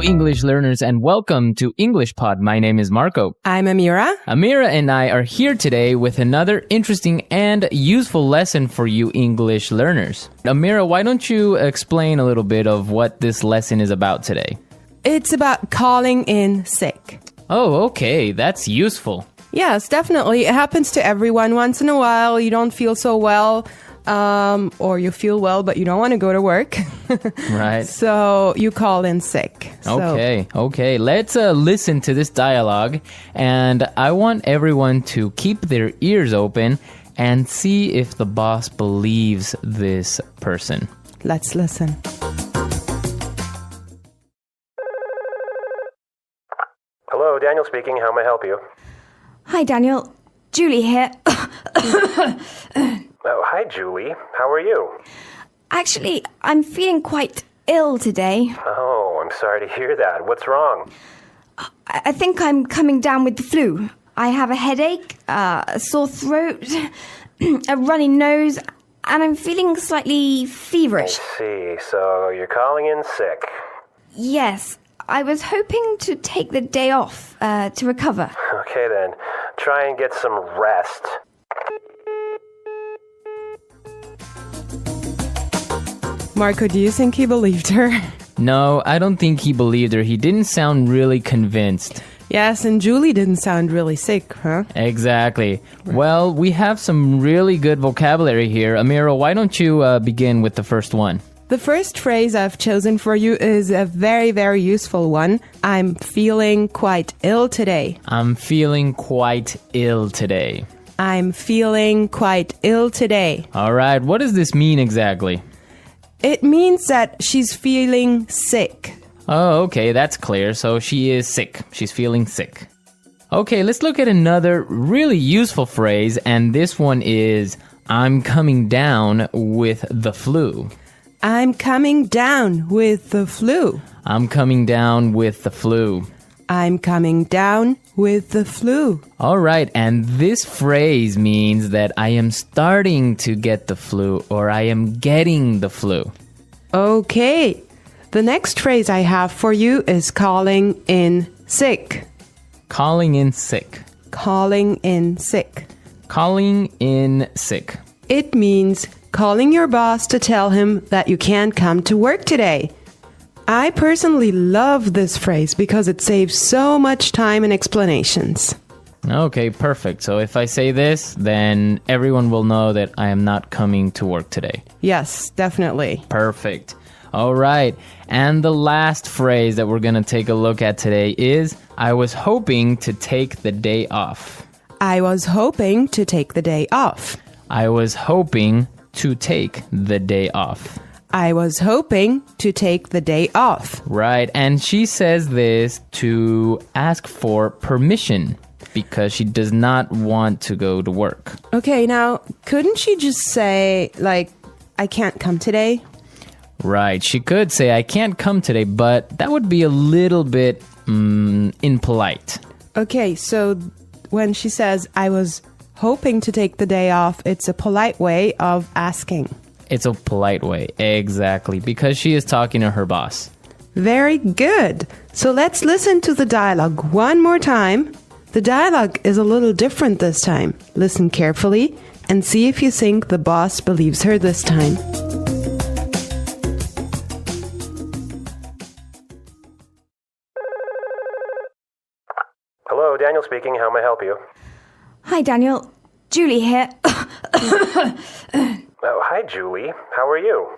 English learners, and welcome to English Pod. My name is Marco. I'm Amira. Amira and I are here today with another interesting and useful lesson for you English learners. Amira, why don't you explain a little bit of what this lesson is about today? It's about calling in sick. Oh, okay. That's useful. Yes, definitely. It happens to everyone once in a while. You don't feel so well, or you feel well, but you don't want to go to work. Right. So you call in sick. Okay. Let's listen to this dialogue, and I want everyone to keep their ears open and see if the boss believes this person. Let's listen. Hello, Daniel speaking. How may I help you? Hi, Daniel. Julie here. Oh, hi, Julie. How are you? Actually, I'm feeling quite ill today. Oh, I'm sorry to hear that. What's wrong? I think I'm coming down with the flu. I have a headache, a sore throat, a runny nose, and I'm feeling slightly feverish. I see. So you're calling in sick. Yes, I was hoping to take the day off to recover. Okay, then. Try and get some rest. Marco, do you think he believed her? No, I don't think he believed her. He didn't sound really convinced. Yes, and Julie didn't sound really sick, huh? Exactly. Well, we have some really good vocabulary here. Amira, why don't you begin with the first one? The first phrase I've chosen for you is a very, very useful one. I'm feeling quite ill today. I'm feeling quite ill today. I'm feeling quite ill today. All right, what does this mean exactly? It means that she's feeling sick. Oh, okay, that's clear. So she is sick. She's feeling sick. Okay, let's look at another really useful phrase, and this one is, I'm coming down with the flu. I'm coming down with the flu. I'm coming down with the flu. I'm coming down with the flu. All right, and this phrase means that I am starting to get the flu or I am getting the flu. Okay, the next phrase I have for you is calling in sick. Calling in sick. Calling in sick. Calling in sick. It means calling your boss to tell him that you can't come to work today. I personally love this phrase because it saves so much time and explanations. Okay, perfect. So if I say this, then everyone will know that I am not coming to work today. Yes, definitely. Perfect. All right. And the last phrase that we're going to take a look at today is, I was hoping to take the day off. I was hoping to take the day off. I was hoping to take the day off. I was hoping to take the day off. Right, and she says this to ask for permission because she does not want to go to work. Okay, now, couldn't she just say, I can't come today? Right, she could say, I can't come today, but that would be a little bit impolite. Okay, so when she says, I was hoping to take the day off, it's a polite way of asking. It's a polite way, exactly, because she is talking to her boss. Very good. So let's listen to the dialogue one more time. The dialogue is a little different this time. Listen carefully and see if you think the boss believes her this time. Hello, Daniel speaking. How may I help you? Hi, Daniel. Julie here. Oh, hi, Julie. How are you?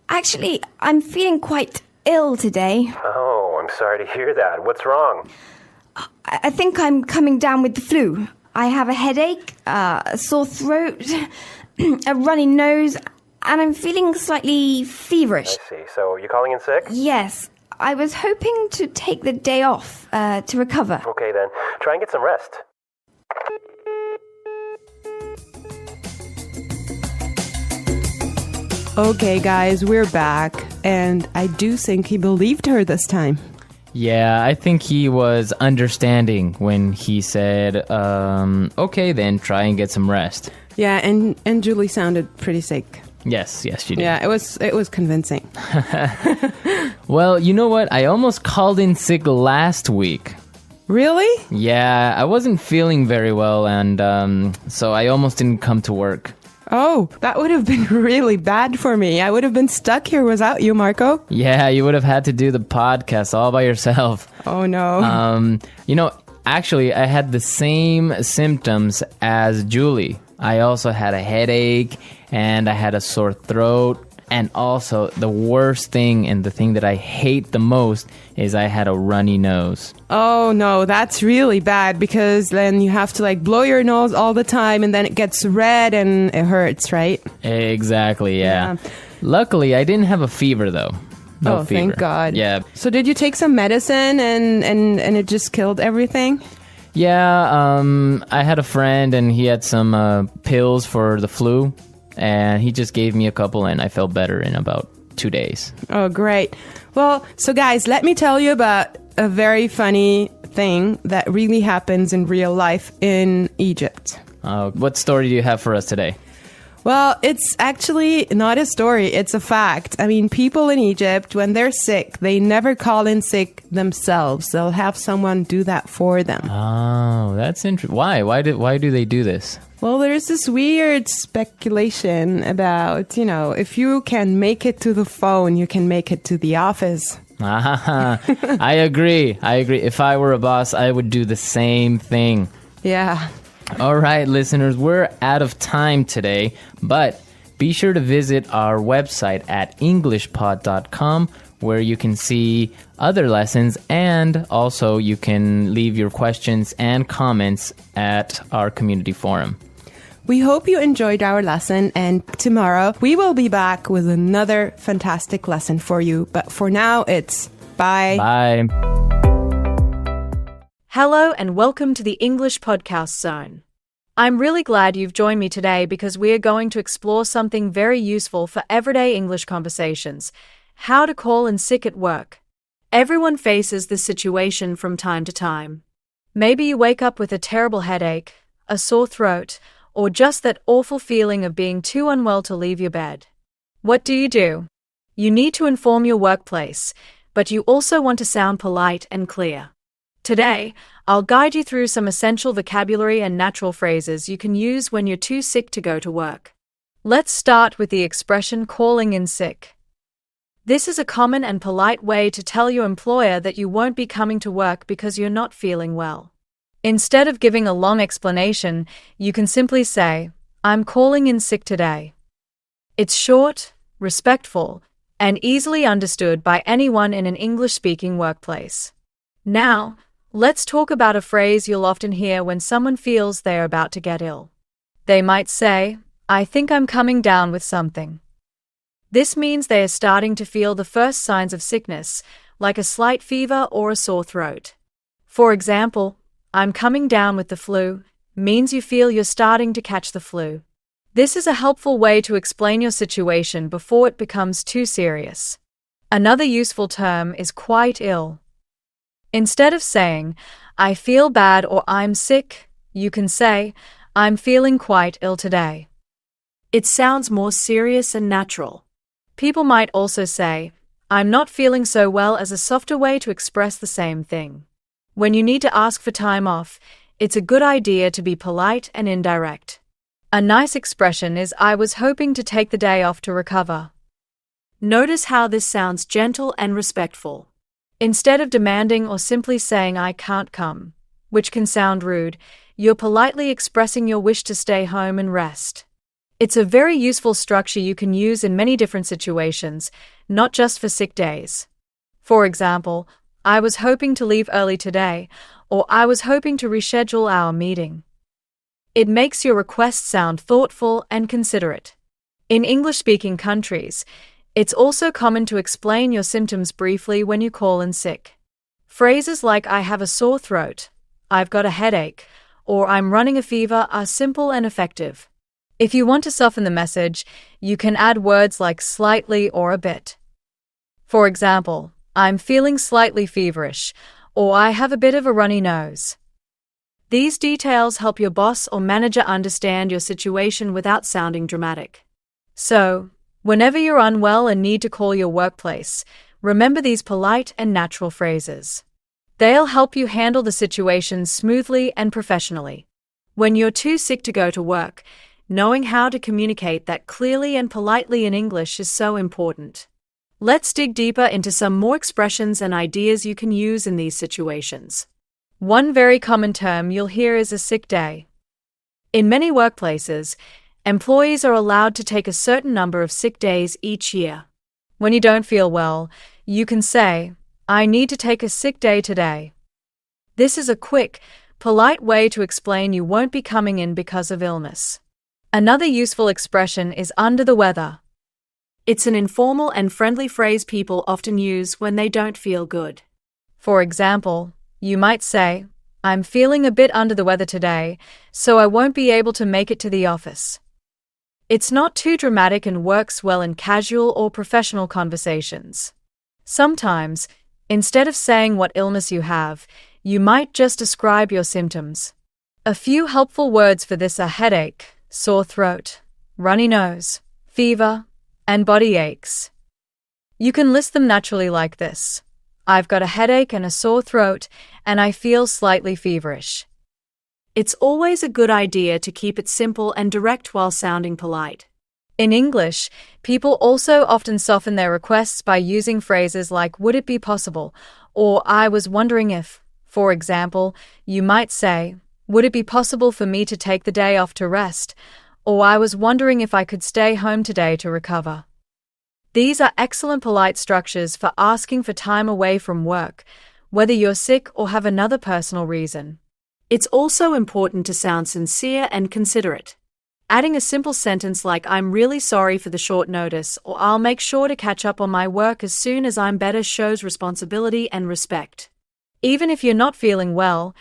Actually, I'm feeling quite ill today. Oh, I'm sorry to hear that. What's wrong? I think I'm coming down with the flu. I have a headache, a sore throat, a runny nose, and I'm feeling slightly feverish. I see. So you're calling in sick? Yes, I was hoping to take the day off to recover. Okay, then. Try and get some rest. Okay, guys, we're back. And I do think he believed her this time. Yeah, I think he was understanding when he said, okay, then try and get some rest. Yeah, and Julie sounded pretty sick. Yes, she did. Yeah, it was convincing. Well, you know what? I almost called in sick last week. Really? Yeah, I wasn't feeling very well, and so I almost didn't come to work. Oh, that would have been really bad for me. I would have been stuck here without you, Marco. Yeah, you would have had to do the podcast all by yourself. Oh, no. Actually, I had the same symptoms as Julie. I also had a headache, and I had a sore throat. And also, the worst thing and the thing that I hate the most is I had a runny nose. Oh, no, that's really bad because then you have to blow your nose all the time and then it gets red and it hurts, right? Exactly, yeah. Luckily, I didn't have a fever, though. No fever. Thank God. Yeah. So did you take some medicine and it just killed everything? Yeah, I had a friend and he had some pills for the flu. And he just gave me a couple and I felt better in about 2 days. Oh, great. Well, so guys, let me tell you about a very funny thing that really happens in real life in Egypt. What story do you have for us today? Well, it's actually not a story, it's a fact. I mean, people in Egypt, when they're sick, they never call in sick themselves. They'll have someone do that for them. Oh, that's interesting. Why? Why do they do this? Well, there's this weird speculation about, if you can make it to the phone, you can make it to the office. I agree. If I were a boss, I would do the same thing. Yeah. All right, listeners, we're out of time today, but be sure to visit our website at englishpod.com where you can see other lessons and also you can leave your questions and comments at our community forum. We hope you enjoyed our lesson, and tomorrow we will be back with another fantastic lesson for you. But for now, it's bye. Bye. Hello and welcome to the English Podcast Zone. I'm really glad you've joined me today because we are going to explore something very useful for everyday English conversations: how to call in sick at work. Everyone faces this situation from time to time. Maybe you wake up with a terrible headache, a sore throat, or just that awful feeling of being too unwell to leave your bed. What do? You need to inform your workplace, but you also want to sound polite and clear. Today, I'll guide you through some essential vocabulary and natural phrases you can use when you're too sick to go to work. Let's start with the expression calling in sick. This is a common and polite way to tell your employer that you won't be coming to work because you're not feeling well. Instead of giving a long explanation, you can simply say, "I'm calling in sick today." It's short, respectful, and easily understood by anyone in an English-speaking workplace. Now, let's talk about a phrase you'll often hear when someone feels they're about to get ill. They might say, "I think I'm coming down with something." This means they are starting to feel the first signs of sickness, like a slight fever or a sore throat. For example, "I'm coming down with the flu" means you feel you're starting to catch the flu. This is a helpful way to explain your situation before it becomes too serious. Another useful term is quite ill. Instead of saying, "I feel bad" or "I'm sick," you can say, "I'm feeling quite ill today." It sounds more serious and natural. People might also say, "I'm not feeling so well" as a softer way to express the same thing. When you need to ask for time off, it's a good idea to be polite and indirect. A nice expression is, "I was hoping to take the day off to recover." Notice how this sounds gentle and respectful. Instead of demanding or simply saying, "I can't come," which can sound rude, you're politely expressing your wish to stay home and rest. It's a very useful structure you can use in many different situations, not just for sick days. For example, "I was hoping to leave early today," or "I was hoping to reschedule our meeting." It makes your request sound thoughtful and considerate. In English-speaking countries, it's also common to explain your symptoms briefly when you call in sick. Phrases like "I have a sore throat," "I've got a headache," or "I'm running a fever" are simple and effective. If you want to soften the message, you can add words like "slightly" or "a bit." For example, "I'm feeling slightly feverish," or "I have a bit of a runny nose." These details help your boss or manager understand your situation without sounding dramatic. So, whenever you're unwell and need to call your workplace, remember these polite and natural phrases. They'll help you handle the situation smoothly and professionally. When you're too sick to go to work, knowing how to communicate that clearly and politely in English is so important. Let's dig deeper into some more expressions and ideas you can use in these situations. One very common term you'll hear is a sick day. In many workplaces, employees are allowed to take a certain number of sick days each year. When you don't feel well, you can say, "I need to take a sick day today." This is a quick, polite way to explain you won't be coming in because of illness. Another useful expression is under the weather. It's an informal and friendly phrase people often use when they don't feel good. For example, you might say, "I'm feeling a bit under the weather today, so I won't be able to make it to the office." It's not too dramatic and works well in casual or professional conversations. Sometimes, instead of saying what illness you have, you might just describe your symptoms. A few helpful words for this are headache, sore throat, runny nose, fever, and body aches. You can list them naturally like this. I've got a headache and a sore throat, and I feel slightly feverish. It's always a good idea to keep it simple and direct while sounding polite. In English, people also often soften their requests by using phrases like "would it be possible?" or "I was wondering if." For example, you might say, "Would it be possible for me to take the day off to rest?" or "I was wondering if I could stay home today to recover." These are excellent polite structures for asking for time away from work, whether you're sick or have another personal reason. It's also important to sound sincere and considerate. Adding a simple sentence like "I'm really sorry for the short notice" or "I'll make sure to catch up on my work as soon as I'm better" shows responsibility and respect. Even if you're not feeling well,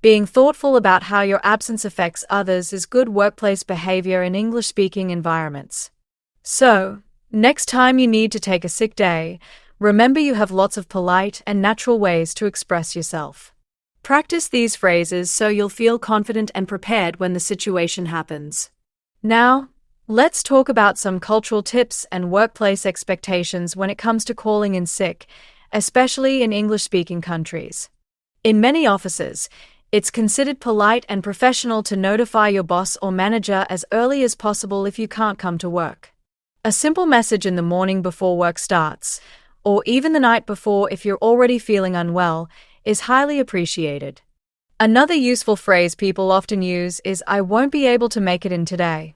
being thoughtful about how your absence affects others is good workplace behavior in English-speaking environments. So, next time you need to take a sick day, remember you have lots of polite and natural ways to express yourself. Practice these phrases so you'll feel confident and prepared when the situation happens. Now, let's talk about some cultural tips and workplace expectations when it comes to calling in sick, especially in English-speaking countries. In many offices, it's considered polite and professional to notify your boss or manager as early as possible if you can't come to work. A simple message in the morning before work starts, or even the night before if you're already feeling unwell, is highly appreciated. Another useful phrase people often use is "I won't be able to make it in today."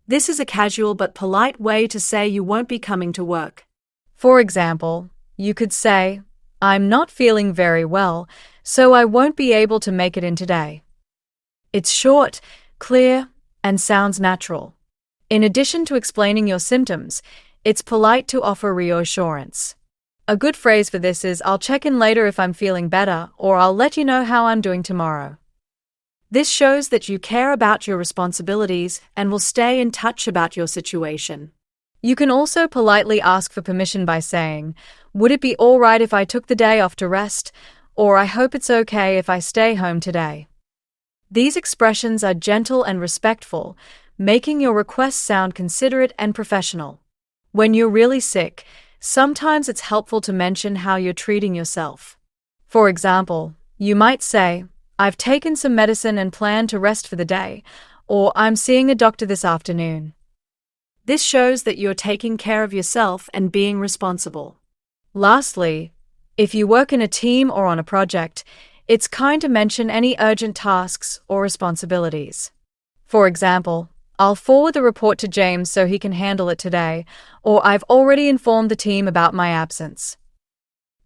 This is a casual but polite way to say you won't be coming to work. For example, you could say, "I'm not feeling very well, so I won't be able to make it in today." It's short, clear, and sounds natural. In addition to explaining your symptoms, it's polite to offer reassurance. A good phrase for this is "I'll check in later if I'm feeling better," or "I'll let you know how I'm doing tomorrow." This shows that you care about your responsibilities and will stay in touch about your situation. You can also politely ask for permission by saying, "Would it be all right if I took the day off to rest?" or "I hope it's okay if I stay home today." These expressions are gentle and respectful, making your request sound considerate and professional. When you're really sick, sometimes it's helpful to mention how you're treating yourself. For example, you might say, "I've taken some medicine and plan to rest for the day," or "I'm seeing a doctor this afternoon." This shows that you're taking care of yourself and being responsible. Lastly, if you work in a team or on a project, it's kind to mention any urgent tasks or responsibilities. For example, "I'll forward the report to James so he can handle it today," or "I've already informed the team about my absence."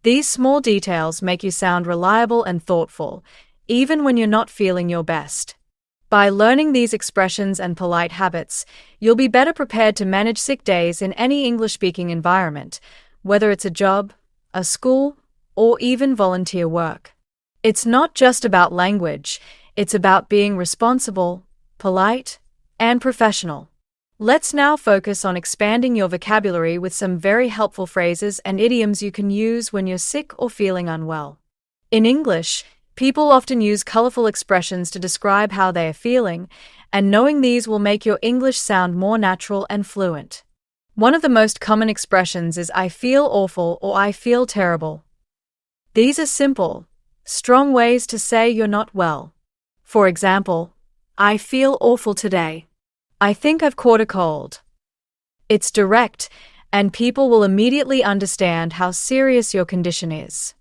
These small details make you sound reliable and thoughtful, even when you're not feeling your best. By learning these expressions and polite habits, you'll be better prepared to manage sick days in any English-speaking environment, whether it's a job, a school, or even volunteer work. It's not just about language, it's about being responsible, polite, and professional. Let's now focus on expanding your vocabulary with some very helpful phrases and idioms you can use when you're sick or feeling unwell. In English, people often use colorful expressions to describe how they are feeling, and knowing these will make your English sound more natural and fluent. One of the most common expressions is I feel awful or I feel terrible. These are simple, strong ways to say you're not well. For example, I feel awful today. I think I've caught a cold. It's direct, and people will immediately understand how serious your condition is.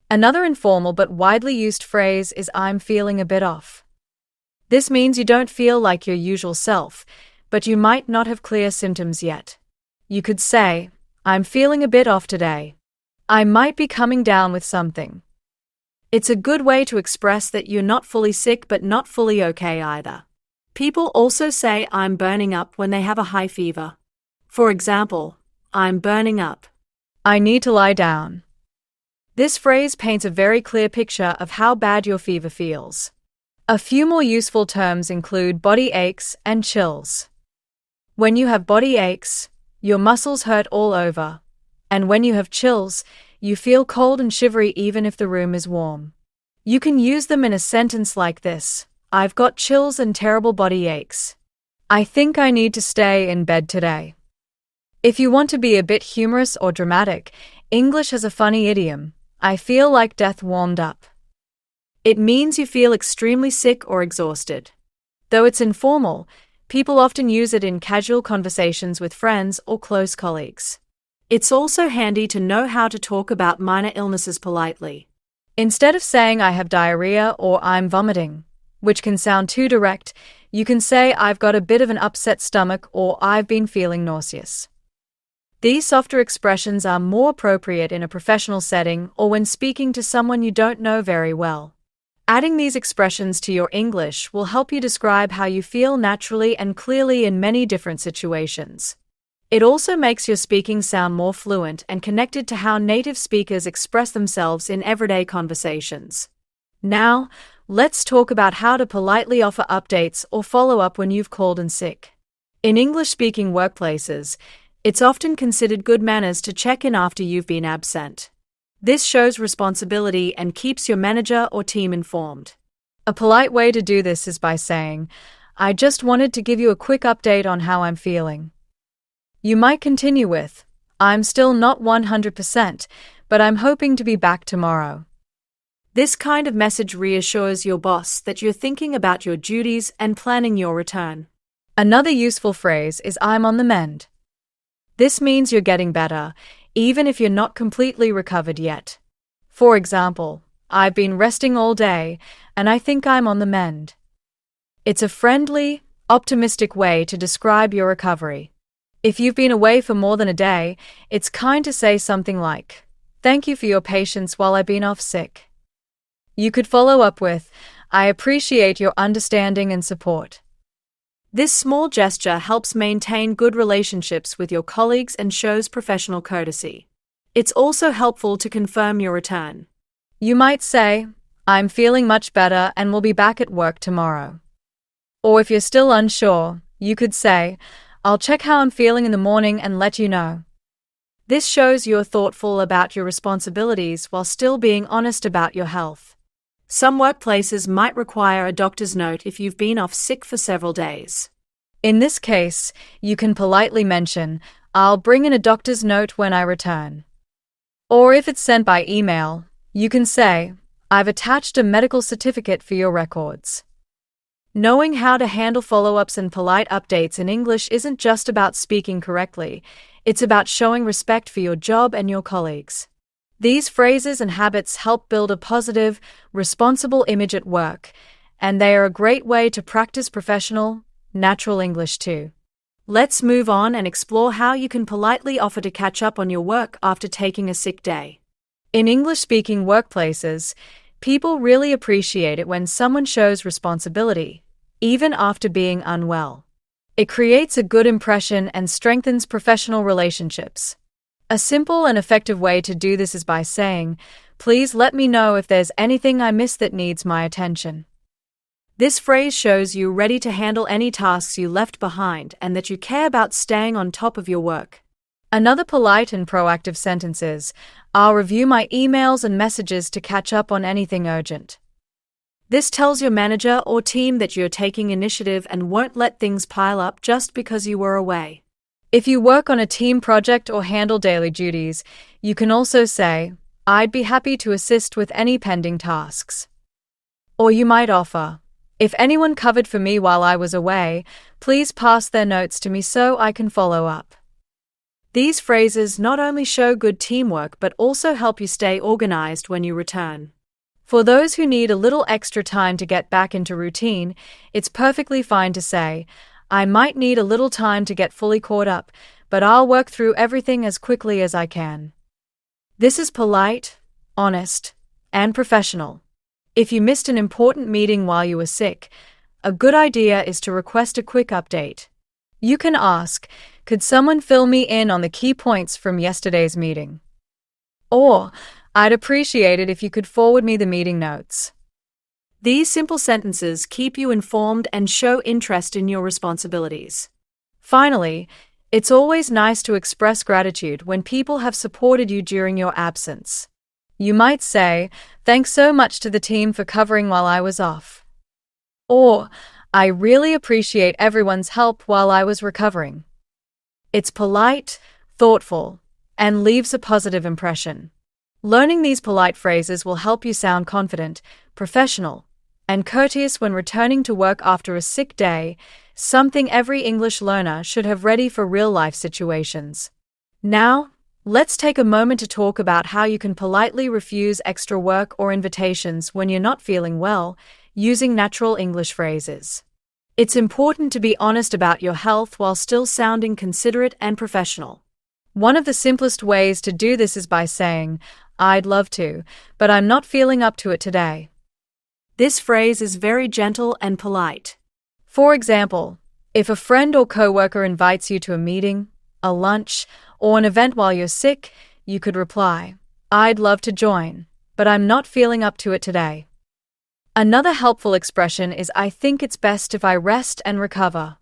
Another informal but widely used phrase is I'm feeling a bit off. This means you don't feel like your usual self, but you might not have clear symptoms yet. You could say, I'm feeling a bit off today. I might be coming down with something. It's a good way to express that you're not fully sick but not fully okay either. People also say I'm burning up when they have a high fever. For example, I'm burning up. I need to lie down. This phrase paints a very clear picture of how bad your fever feels. A few more useful terms include body aches and chills. When you have body aches, your muscles hurt all over. And when you have chills, you feel cold and shivery even if the room is warm. You can use them in a sentence like this: I've got chills and terrible body aches. I think I need to stay in bed today. If you want to be a bit humorous or dramatic, English has a funny idiom: I feel like death warmed up. It means you feel extremely sick or exhausted. Though it's informal, people often use it in casual conversations with friends or close colleagues. It's also handy to know how to talk about minor illnesses politely. Instead of saying I have diarrhea or I'm vomiting, which can sound too direct, you can say I've got a bit of an upset stomach or I've been feeling nauseous. These softer expressions are more appropriate in a professional setting or when speaking to someone you don't know very well. Adding these expressions to your English will help you describe how you feel naturally and clearly in many different situations. It also makes your speaking sound more fluent and connected to how native speakers express themselves in everyday conversations. Now, let's talk about how to politely offer updates or follow up when you've called in sick. In English-speaking workplaces, it's often considered good manners to check in after you've been absent. This shows responsibility and keeps your manager or team informed. A polite way to do this is by saying, I just wanted to give you a quick update on how I'm feeling. You might continue with, I'm still not 100%, but I'm hoping to be back tomorrow. This kind of message reassures your boss that you're thinking about your duties and planning your return. Another useful phrase is I'm on the mend. This means you're getting better, even if you're not completely recovered yet. For example, I've been resting all day, and I think I'm on the mend. It's a friendly, optimistic way to describe your recovery. If you've been away for more than a day, it's kind to say something like, thank you for your patience while I've been off sick. You could follow up with, I appreciate your understanding and support. This small gesture helps maintain good relationships with your colleagues and shows professional courtesy. It's also helpful to confirm your return. You might say, I'm feeling much better and will be back at work tomorrow. Or if you're still unsure, you could say, I'll check how I'm feeling in the morning and let you know. This shows you're thoughtful about your responsibilities while still being honest about your health. Some workplaces might require a doctor's note if you've been off sick for several days. In this case, you can politely mention, I'll bring in a doctor's note when I return. Or if it's sent by email, you can say, I've attached a medical certificate for your records. Knowing how to handle follow-ups and polite updates in English isn't just about speaking correctly, it's about showing respect for your job and your colleagues. These phrases and habits help build a positive, responsible image at work, and they are a great way to practice professional, natural English too. Let's move on and explore how you can politely offer to catch up on your work after taking a sick day. In English-speaking workplaces, people really appreciate it when someone shows responsibility, even after being unwell. It creates a good impression and strengthens professional relationships. A simple and effective way to do this is by saying, please let me know if there's anything I missed that needs my attention. This phrase shows you're ready to handle any tasks you left behind and that you care about staying on top of your work. Another polite and proactive sentence is, I'll review my emails and messages to catch up on anything urgent. This tells your manager or team that you're taking initiative and won't let things pile up just because you were away. If you work on a team project or handle daily duties, you can also say, I'd be happy to assist with any pending tasks. Or you might offer, if anyone covered for me while I was away, please pass their notes to me so I can follow up. These phrases not only show good teamwork but also help you stay organized when you return. For those who need a little extra time to get back into routine, it's perfectly fine to say, I might need a little time to get fully caught up, but I'll work through everything as quickly as I can. This is polite, honest, and professional. If you missed an important meeting while you were sick, a good idea is to request a quick update. You can ask, could someone fill me in on the key points from yesterday's meeting? Or, I'd appreciate it if you could forward me the meeting notes. These simple sentences keep you informed and show interest in your responsibilities. Finally, it's always nice to express gratitude when people have supported you during your absence. You might say, thanks so much to the team for covering while I was off. Or, I really appreciate everyone's help while I was recovering. It's polite, thoughtful, and leaves a positive impression. Learning these polite phrases will help you sound confident, professional, and courteous when returning to work after a sick day, something every English learner should have ready for real-life situations. Now, let's take a moment to talk about how you can politely refuse extra work or invitations when you're not feeling well, using natural English phrases. It's important to be honest about your health while still sounding considerate and professional. One of the simplest ways to do this is by saying, I'd love to, but I'm not feeling up to it today. This phrase is very gentle and polite. For example, if a friend or coworker invites you to a meeting, a lunch, or an event while you're sick, you could reply, I'd love to join, but I'm not feeling up to it today. Another helpful expression is I think it's best if I rest and recover.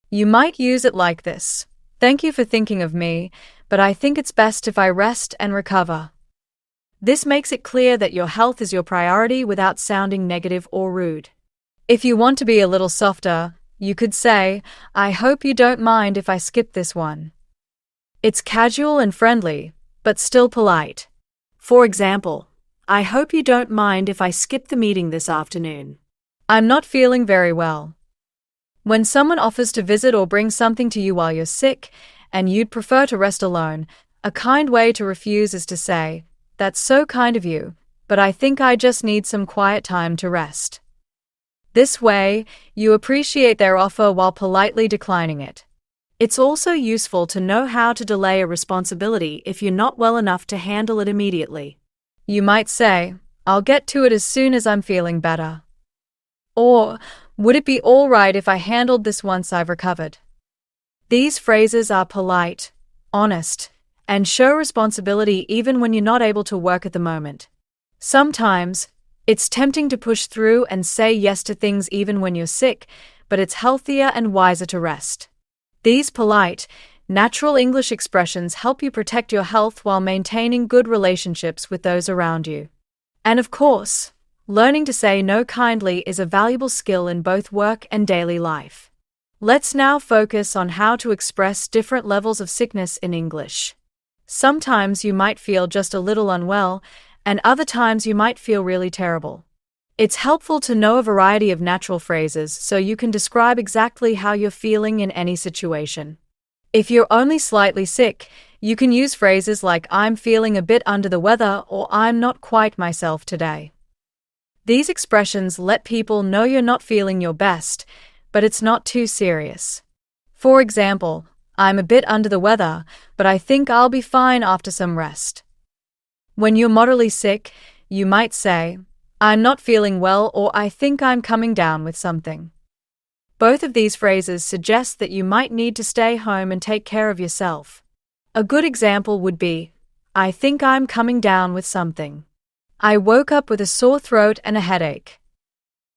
You might use it like this. Thank you for thinking of me, but I think it's best if I rest and recover. This makes it clear that your health is your priority without sounding negative or rude. If you want to be a little softer, you could say, I hope you don't mind if I skip this one. It's casual and friendly, but still polite. For example, I hope you don't mind if I skip the meeting this afternoon. I'm not feeling very well. When someone offers to visit or bring something to you while you're sick, and you'd prefer to rest alone, a kind way to refuse is to say, that's so kind of you, but I think I just need some quiet time to rest. This way, you appreciate their offer while politely declining it. It's also useful to know how to delay a responsibility if you're not well enough to handle it immediately. You might say, I'll get to it as soon as I'm feeling better. Or, would it be all right if I handled this once I've recovered? These phrases are polite, honest, and show responsibility even when you're not able to work at the moment. Sometimes, it's tempting to push through and say yes to things even when you're sick, but it's healthier and wiser to rest. These polite, natural English expressions help you protect your health while maintaining good relationships with those around you. And of course, learning to say no kindly is a valuable skill in both work and daily life. Let's now focus on how to express different levels of sickness in English. Sometimes you might feel just a little unwell, and other times you might feel really terrible. It's helpful to know a variety of natural phrases so you can describe exactly how you're feeling in any situation. If you're only slightly sick, you can use phrases like I'm feeling a bit under the weather or I'm not quite myself today. These expressions let people know you're not feeling your best, but it's not too serious. For example, I'm a bit under the weather, but I think I'll be fine after some rest. When you're moderately sick, you might say, I'm not feeling well or I think I'm coming down with something. Both of these phrases suggest that you might need to stay home and take care of yourself. A good example would be, I think I'm coming down with something. I woke up with a sore throat and a headache.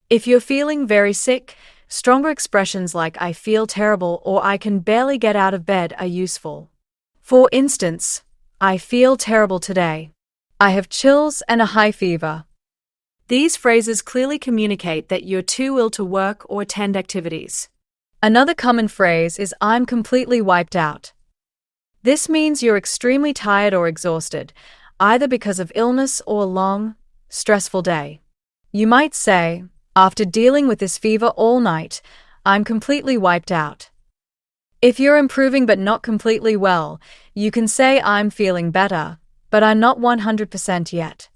If you're feeling very sick, stronger expressions like I feel terrible or I can barely get out of bed are useful. For instance, I feel terrible today. I have chills and a high fever. These phrases clearly communicate that you're too ill to work or attend activities. Another common phrase is I'm completely wiped out. This means you're extremely tired or exhausted, either because of illness or a long, stressful day. You might say, after dealing with this fever all night, I'm completely wiped out. If you're improving but not completely well, you can say I'm feeling better, but I'm not 100% yet.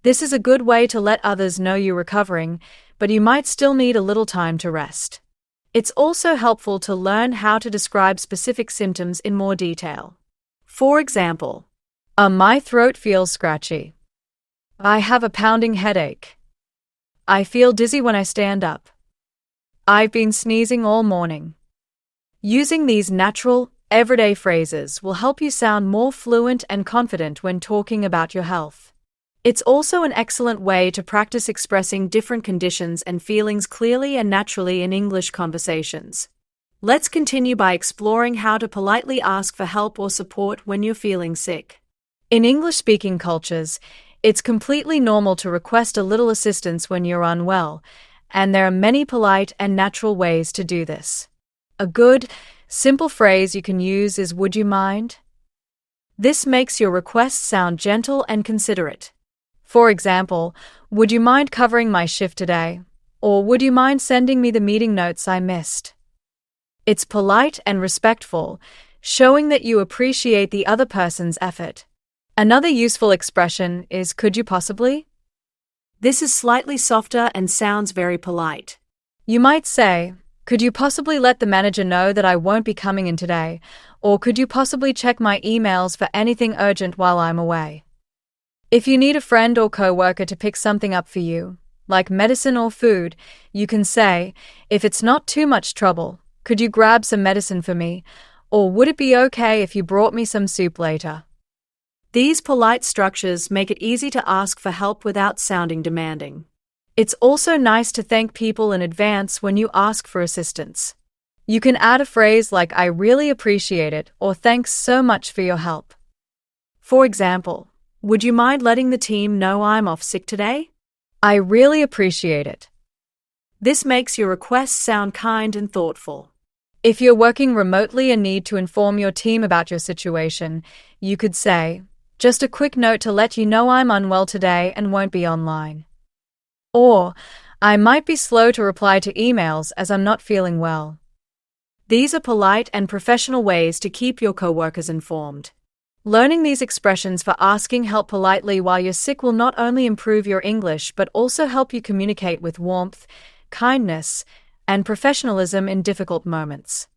This is a good way to let others know you're recovering, but you might still need a little time to rest. It's also helpful to learn how to describe specific symptoms in more detail. For example, my throat feels scratchy. I have a pounding headache. I feel dizzy when I stand up. I've been sneezing all morning. Using these natural, everyday phrases will help you sound more fluent and confident when talking about your health. It's also an excellent way to practice expressing different conditions and feelings clearly and naturally in English conversations. Let's continue by exploring how to politely ask for help or support when you're feeling sick. In English-speaking cultures, it's completely normal to request a little assistance when you're unwell, and there are many polite and natural ways to do this. A good, simple phrase you can use is "Would you mind?" This makes your request sound gentle and considerate. For example, "Would you mind covering my shift today?" Or "Would you mind sending me the meeting notes I missed?" It's polite and respectful, showing that you appreciate the other person's effort. Another useful expression is "Could you possibly?" This is slightly softer and sounds very polite. You might say, "Could you possibly let the manager know that I won't be coming in today?" Or "Could you possibly check my emails for anything urgent while I'm away?" If you need a friend or coworker to pick something up for you, like medicine or food, you can say, "If it's not too much trouble, could you grab some medicine for me?" Or "Would it be okay if you brought me some soup later?" These polite structures make it easy to ask for help without sounding demanding. It's also nice to thank people in advance when you ask for assistance. You can add a phrase like "I really appreciate it" or "Thanks so much for your help." For example, "Would you mind letting the team know I'm off sick today? I really appreciate it." This makes your request sound kind and thoughtful. If you're working remotely and need to inform your team about your situation, you could say, "Just a quick note to let you know I'm unwell today and won't be online." Or, "I might be slow to reply to emails as I'm not feeling well." These are polite and professional ways to keep your coworkers informed. Learning these expressions for asking help politely while you're sick will not only improve your English but also help you communicate with warmth, kindness, and professionalism in difficult moments.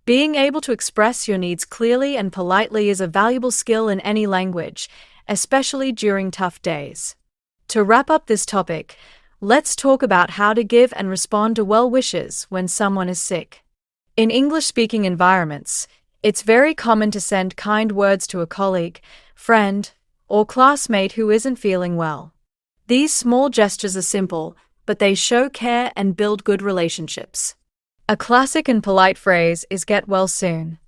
Being able to express your needs clearly and politely is a valuable skill in any language, especially during tough days. To wrap up this topic, let's talk about how to give and respond to well wishes when someone is sick. In English-speaking environments, it's very common to send kind words to a colleague, friend, or classmate who isn't feeling well. These small gestures are simple, but they show care and build good relationships. A classic and polite phrase is "Get well soon."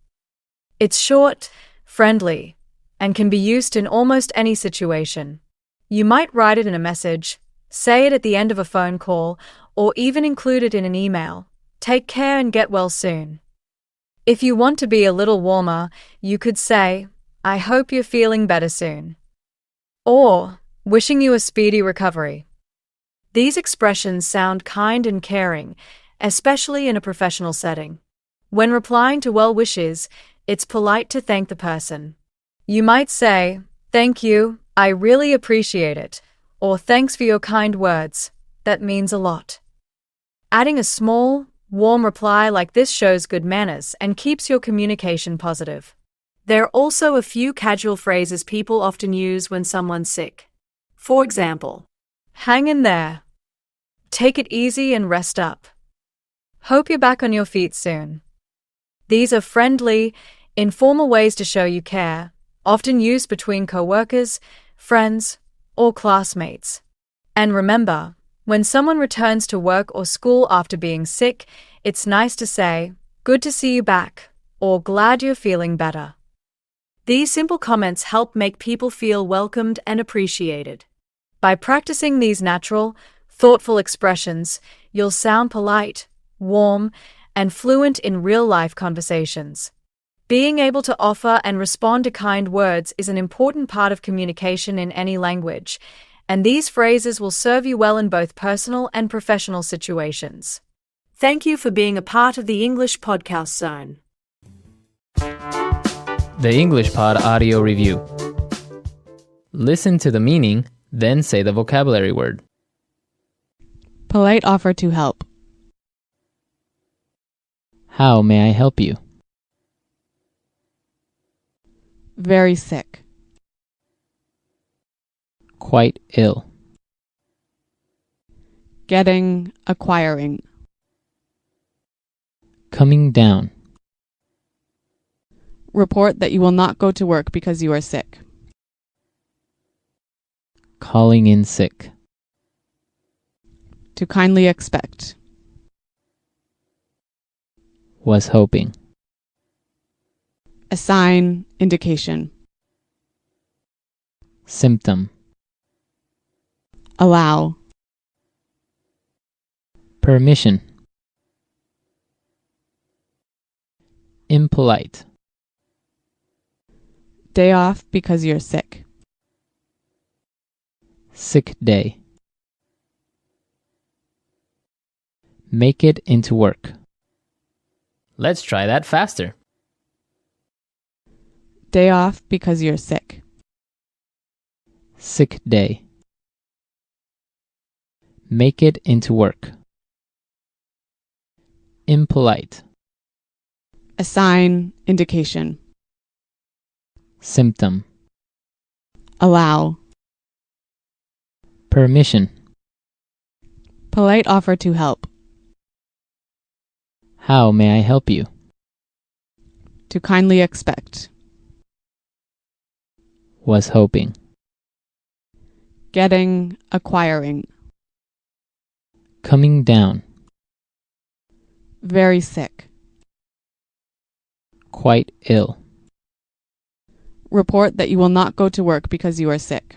It's short, friendly, and can be used in almost any situation. You might write it in a message, say it at the end of a phone call, or even include it in an email. Take care and get well soon. If you want to be a little warmer, you could say, "I hope you're feeling better soon." Or, "Wishing you a speedy recovery." These expressions sound kind and caring, especially in a professional setting. When replying to well wishes, it's polite to thank the person. You might say, "Thank you, I really appreciate it," or "Thanks for your kind words, that means a lot." Adding a small, warm reply like this shows good manners and keeps your communication positive. There are also a few casual phrases people often use when someone's sick. For example, "Hang in there." "Take it easy and rest up." "Hope you're back on your feet soon." These are friendly, informal ways to show you care, often used between coworkers, friends, or classmates. And remember, when someone returns to work or school after being sick, it's nice to say, "Good to see you back," or "Glad you're feeling better." These simple comments help make people feel welcomed and appreciated. By practicing these natural, thoughtful expressions, you'll sound polite, warm, and fluent in real-life conversations. Being able to offer and respond to kind words is an important part of communication in any language, and these phrases will serve you well in both personal and professional situations. Thank you for being a part of the English Podcast Zone. The English Pod Audio Review. Listen to the meaning, then say the vocabulary word. Polite offer to help. How may I help you? Very sick. Quite ill. Getting, acquiring. Coming down. Report that you will not go to work because you are sick. Calling in sick. To kindly expect. Was hoping. A sign, indication. Symptom. Allow. Permission. Impolite. Day off because you're sick. Sick day. Make it into work. Let's try that faster. Day off because you're sick. Sick day. Make it into work. Impolite. A sign, indication. Symptom. Allow. Permission. Polite offer to help. How may I help you? To kindly expect. Was hoping. Getting, acquiring. Coming down. Very sick. Quite ill. Report that you will not go to work because you are sick.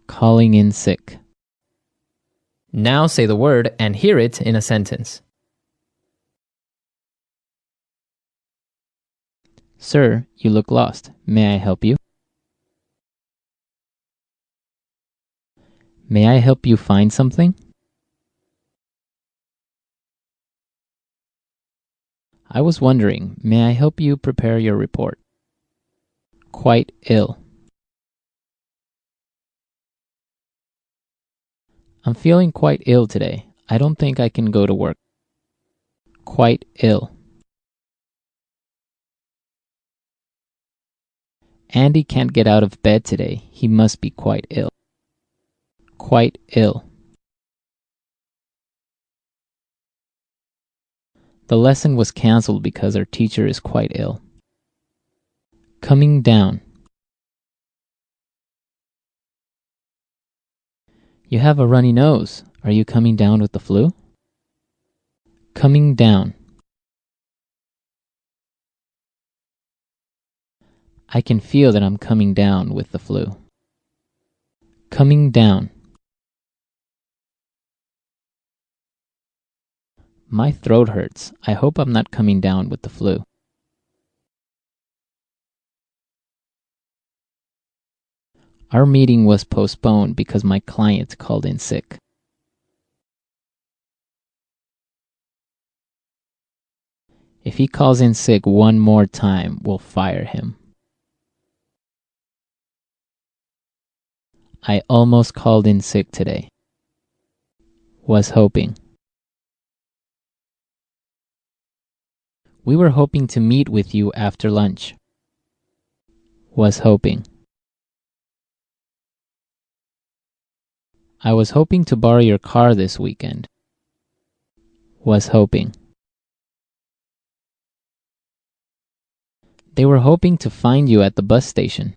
Calling in sick. Now say the word and hear it in a sentence. Sir, you look lost. May I help you? May I help you find something? I was wondering, may I help you prepare your report? Quite ill. I'm feeling quite ill today. I don't think I can go to work. Quite ill. Andy can't get out of bed today. He must be quite ill. Quite ill. The lesson was canceled because our teacher is quite ill. Coming down. You have a runny nose. Are you coming down with the flu? Coming down. I can feel that I'm coming down with the flu. Coming down. My throat hurts. I hope I'm not coming down with the flu. Our meeting was postponed because my client called in sick. If he calls in sick one more time, we'll fire him. I almost called in sick today. Was hoping. We were hoping to meet with you after lunch. Was hoping. I was hoping to borrow your car this weekend. Was hoping. They were hoping to find you at the bus station.